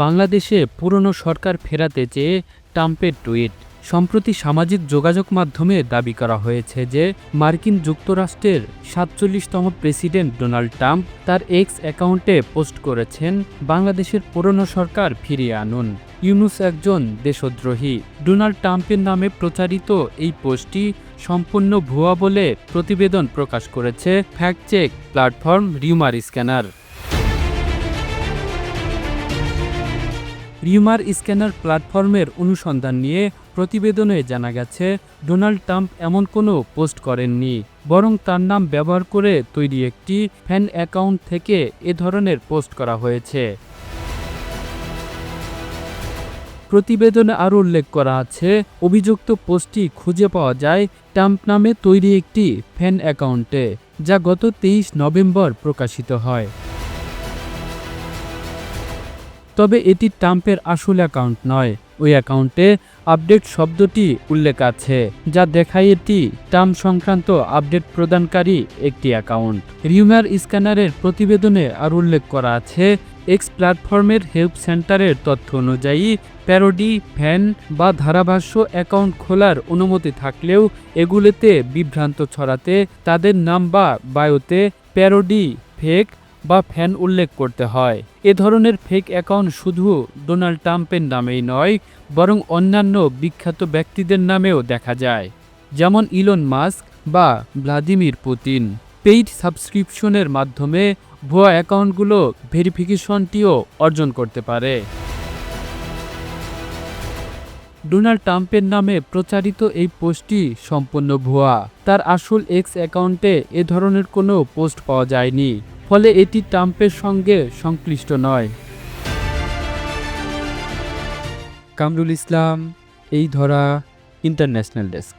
বাংলাদেশে পুরনো সরকার ফেরাতে চেয়ে ট্রাম্পের টুইট। সম্প্রতি সামাজিক যোগাযোগ মাধ্যমে দাবি করা হয়েছে যে মার্কিন যুক্তরাষ্ট্রের ৪৭তম প্রেসিডেন্ট ডোনাল্ড ট্রাম্প তার এক্স অ্যাকাউন্টে পোস্ট করেছেন, বাংলাদেশের পুরনো সরকার ফিরিয়ে আনুন, ইউনূস একজন দেশদ্রোহী। ডোনাল্ড ট্রাম্পের নামে প্রচারিত এই পোস্টটি সম্পূর্ণ ভুয়া বলে প্রতিবেদন প্রকাশ করেছে fact check platform rumour scanner. Rumour scanner প্ল্যাটফর্মের অনুসন্ধান নিয়ে প্রতিবেদনে জানা গেছে, ডোনাল্ড ট্রাম্প এমন কোনো পোস্ট করেননি, বরং তার নাম ব্যবহার করে তৈরি একটি ফ্যান অ্যাকাউন্ট থেকে এ ধরনের পোস্ট করা হয়েছে। প্রতিবেদনে আরও উল্লেখ করা আছে, অভিযুক্ত পোস্টটি খুঁজে পাওয়া যায় ট্রাম্প নামে তৈরি একটি ফ্যান অ্যাকাউন্টে, যা গত ২৩ নভেম্বর প্রকাশিত হয়। তবে এটি ট্রাম্পের আসল অ্যাকাউন্ট নয়। ওই অ্যাকাউন্টে আপডেট শব্দটি উল্লেখ আছে, যা দেখায় এটি ট্রাম্প সংক্রান্ত আপডেট প্রদানকারী একটি অ্যাকাউন্ট। রিউমার স্ক্যানারের প্রতিবেদনে আর উল্লেখ করা আছে, এক্স প্ল্যাটফর্মের হেল্প সেন্টারের তথ্য অনুযায়ী প্যারোডি, ফ্যান বা ধারাভাষ্য অ্যাকাউন্ট খোলার অনুমতি থাকলেও এগুলোতে বিভ্রান্ত ছড়াতে তাদের নাম বা বায়োতে প্যারোডি, ফেক বা ফ্যান উল্লেখ করতে হয়। এ ধরনের ফেক অ্যাকাউন্ট শুধু ডোনাল্ড ট্রাম্পের নামেই নয়, বরং অন্যান্য বিখ্যাত ব্যক্তিদের নামেও দেখা যায়, যেমন ইলন মাস্ক বা ভ্লাদিমির পুতিন। পেইড সাবস্ক্রিপশনের মাধ্যমে ভুয়া অ্যাকাউন্টগুলো ভেরিফিকেশনটিও অর্জন করতে পারে। ডোনাল্ড ট্রাম্পের নামে প্রচারিত এই পোস্টটি সম্পূর্ণ ভুয়া। তার আসল এক্স অ্যাকাউন্টে এ ধরনের কোনো পোস্ট পাওয়া যায়নি, ফলে এটি ট্রাম্পের সঙ্গে সংশ্লিষ্ট নয়। কামরুল ইসলাম, এই ধরা, ইন্টারন্যাশনাল ডেস্ক।